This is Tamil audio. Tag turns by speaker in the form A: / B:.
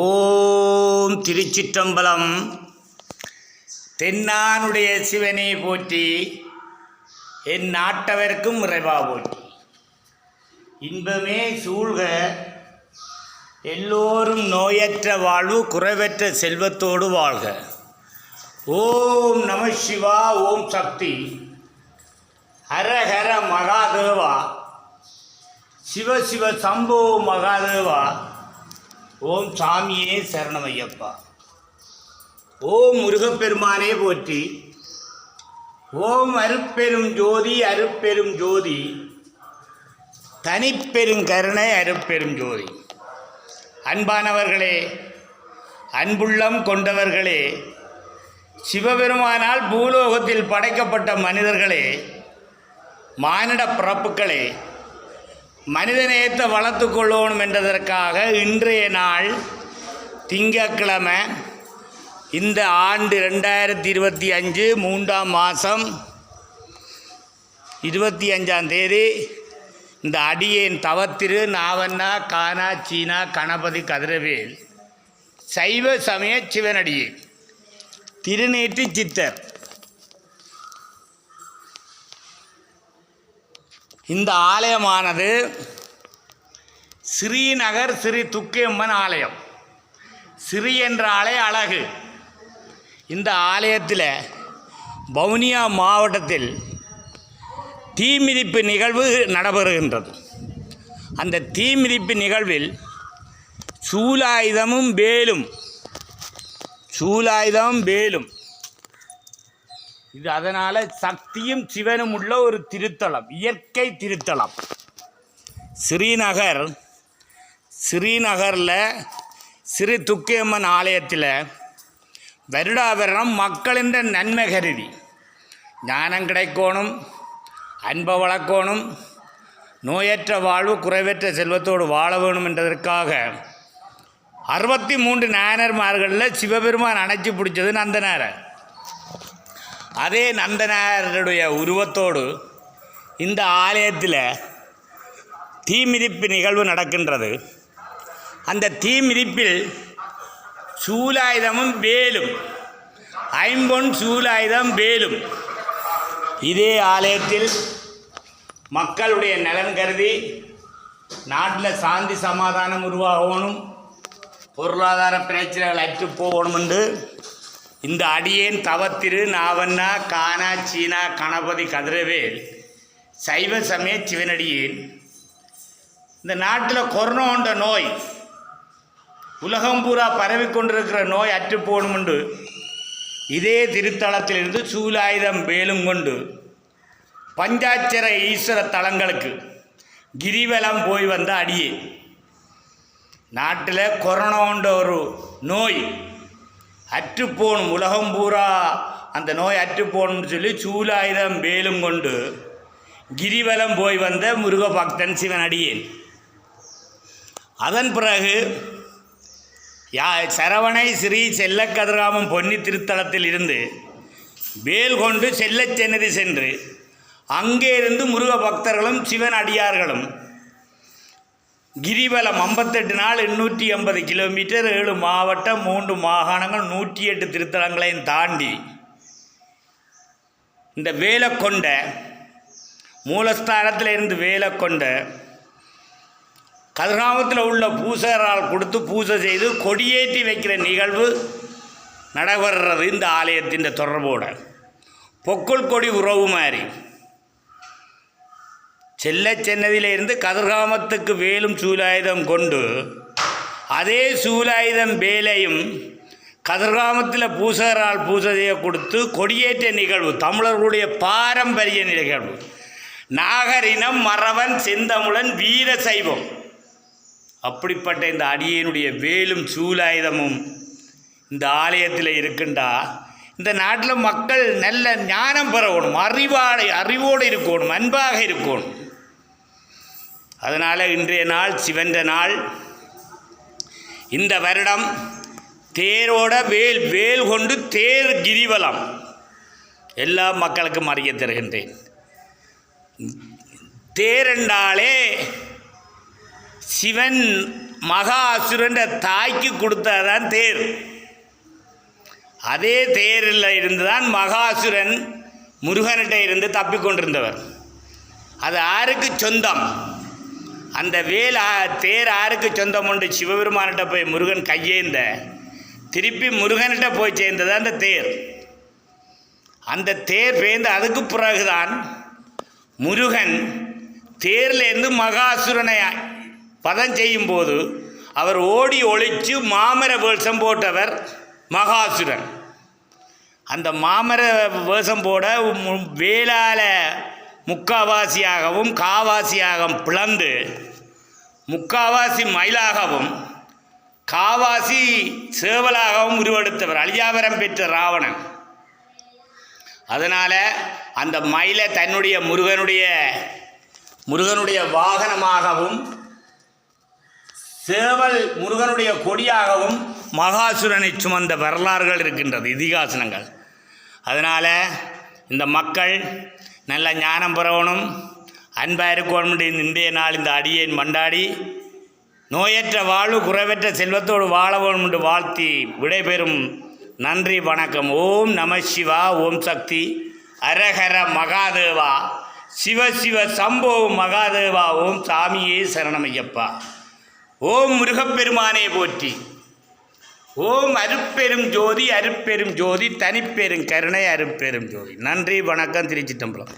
A: ஓம் திருச்சிற்றம்பலம். தென்னானுடைய சிவனே போற்றி, என் நாட்டவர்க்கும் இறைவா போற்றி. இன்பமே சூழ்க, எல்லோரும் நோயற்ற வாழ்வு, குறைவற்ற செல்வத்தோடு வாழ்க. ஓம் நம சிவா. ஓம் சக்தி. ஹரஹர மகாதேவா. சிவ சிவ சம்போ மகாதேவா. ஓம் சாமியே சரணமையப்பா. ஓம் முருகப்பெருமானே போற்றி. ஓம் அருட்பெரும் ஜோதி அருட்பெரும் ஜோதி தனிப்பெருங்கருணை அருட்பெரும் ஜோதி. அன்பானவர்களே, அன்புள்ளம் கொண்டவர்களே, சிவபெருமானால் பூலோகத்தில் படைக்கப்பட்ட மனிதர்களே, மானிட பிறப்புக்களே, மனிதநேயத்தை வளர்த்து கொள்ளணும் என்றதற்காக இன்றைய நாள் திங்கட்கிழமை, இந்த ஆண்டு 2025 3ஆம் மாதம் 25ஆம் தேதி, இந்த அடியேன் தவத்திரு நாவண்ணா கானா சீனா கணபதி கதிரவேல் சைவ சமய சிவனடியே திருநீற்று சித்தர். இந்த ஆலயமானது ஸ்ரீநகர் ஸ்ரீ துர்க்கையம்மன் ஆலயம். ஸ்ரீ என்றாலே அழகு. இந்த ஆலயத்தில் வவுனியா மாவட்டத்தில் தீமிதிப்பு நிகழ்வு நடைபெறுகின்றது. அந்த தீமிதிப்பு நிகழ்வில் சூலாயுதமும் வேலும் இது அதனால் சக்தியும் சிவனும் உள்ள ஒரு திருத்தலம், இயற்கை திருத்தலம். ஸ்ரீநகரில் ஸ்ரீ துர்க்கையம்மன் ஆலயத்தில் வருடாவரணம் மக்களின் நன்மை கருதி ஞானம் கிடைக்கணும், அன்பை வளர்க்கணும், நோயற்ற வாழ்வு, குறைவற்ற செல்வத்தோடு வாழ வேணும் என்றதற்காக 63 நாயனர்மார்களில் சிவபெருமான் அணைச்சி பிடிச்சது நந்தனாரை. அதே நந்தனாருடைய உருவத்தோடு இந்த ஆலயத்தில் தீமிதிப்பு நிகழ்வு நடக்கின்றது. அந்த தீமிதிப்பில் சூலாயுதமும் வேலும், ஐம்பொன் சூலாயுதம் வேலும் இதே ஆலயத்தில் மக்களுடைய நலன் கருதி நாட்டில் சாந்தி சமாதானம் உருவாகணும், பொருளாதார பிரச்சனைகள் அற்று போகணும் என்று இந்த அடியேன் தவத்திரு நாவண்ணா கானா சீனா கணபதி கதிரவேல் சைவ சமய சிவனடியேன் இந்த நாட்டில் கொரோனா நோய் உலகம் பூரா பரவி கொண்டிருக்கிற நோய் அற்று போகணுமென்று இதே திருத்தலத்திலிருந்து சூலாயுதம் வேலும் கொண்டு பஞ்சாட்சர ஈஸ்வர தலங்களுக்கு கிரிவலம் போய் வந்த அடியேன். நாட்டில் கொரோனா ஒரு நோய் அற்றுப்போணும், உலகம் பூரா அந்த நோய் அற்றுப்போணும்னு சொல்லி சூலாயுதம் வேலும் கொண்டு கிரிவலம் போய் வந்த முருக பக்தன் சிவன் அடியேன். அதன் பிறகு சரவணை ஸ்ரீ செல்லக்கதிராமம் பொன்னி திருத்தலத்தில் இருந்து வேல் கொண்டு செல்லச்சென்னதி சென்று அங்கே இருந்து முருக பக்தர்களும் சிவன் அடியார்களும் கிரிவலம் 58 நாள் 880 கிலோமீட்டர், 7 மாவட்டம், 3 மாகாணங்கள், 108 திருத்தலங்களையும் தாண்டி இந்த வேலைக்கொண்ட மூலஸ்தானத்தில் இருந்து வேலைக்கொண்ட கதிராமத்தில் உள்ள பூசகரால் கொடுத்து பூஜை செய்து கொடியேற்றி வைக்கிற நிகழ்வு நடைபெறுறது. இந்த ஆலயத்தின் தொடர்போட பொக்குள் கொடி உறவு மாதிரி சென்னதியிலிருந்து கதிர்காமத்துக்கு வேலும் சூலாயுதம் கொண்டு அதே சூலாயுதம் வேலையும் கதிர்காமத்தில் பூசகரால் பூஜையை கொடுத்து கொடியேற்ற நிகழ்வு தமிழர்களுடைய பாரம்பரிய நிகழ்வு. நாகரினம், மறவன், செந்தமிழன், வீர சைவம், அப்படிப்பட்ட இந்த அடியனுடைய வேலும் சூலாயுதமும் இந்த ஆலயத்தில் இருக்கின்றா. இந்த நாட்டில் மக்கள் நல்ல ஞானம் பெறணும், அறிவோடு இருக்கணும், அன்பாக இருக்கணும். அதனால் இன்றைய நாள் சிவந்த நாள். இந்த வருடம் தேரோட வேல் கொண்டு தேர் கிரிவலம் எல்லா மக்களுக்கும் அறிய தருகின்றேன். தேரென்றாலே சிவன் மகாசுரன் தாய்க்கு கொடுத்ததான் தேர். அதே தேரில் இருந்து தான் மகாசுரன் முருகன்கிட்ட இருந்து தப்பிக்கொண்டிருந்தவர். அது யாருக்கு சொந்தம்? அந்த தேர் யாருக்கு சொந்தம் உண்டு? சிவபெருமான்கிட்ட போய் முருகன் கையேந்த திருப்பி முருகன்கிட்ட போய் சேர்ந்தது அந்த தேர். அந்த தேர் பேர்ந்து அதுக்கு பிறகுதான் முருகன் தேர்லேருந்து மகாசுரனை பதம் செய்யும்போது அவர் ஓடி ஒழித்து மாமர வேஷம் போட்டவர் மகாசுரன். அந்த மாமர வேஷம் போட வேளால முக்காவாசியாகவும் காவாசியாகவும் பிளந்து முக்காவாசி மயிலாகவும் காவாசி சேவலாகவும் உருவெடுத்தவர் அழியாவரம் பெற்ற ராவணன். அதனால் அந்த மயிலை தன்னுடைய முருகனுடைய வாகனமாகவும் சேவல் முருகனுடைய கொடியாகவும் மகாசுரனை சுமந்த வரலாறுகள் இருக்கின்றது, இதிகாசனங்கள். அதனால் இந்த மக்கள் நல்ல ஞானம் பெறணும், அன்பாக இருக்கணும். இன்றைய நாள் இந்த அடியேன் மண்டாடி நோயற்ற வாழ்வு குறைவற்ற செல்வத்தோடு வாழ வேணும் என்று வாழ்த்தி விடைபெறும். நன்றி, வணக்கம். ஓம் நம சிவா, ஓம் சக்தி, அரஹர மகாதேவா, சிவ சிவ சம்போ மகாதேவா, ஓம் சாமியே சரணமையப்பா, ஓம் முருகப்பெருமானே போற்றி, ஓம் அருட்பெரும் ஜோதி, அருட்பெரும் ஜோதி, தனிப்பெரும் கருணை, அருட்பெரும் ஜோதி. நன்றி, வணக்கம். திருச்சிற்றம்பலம்.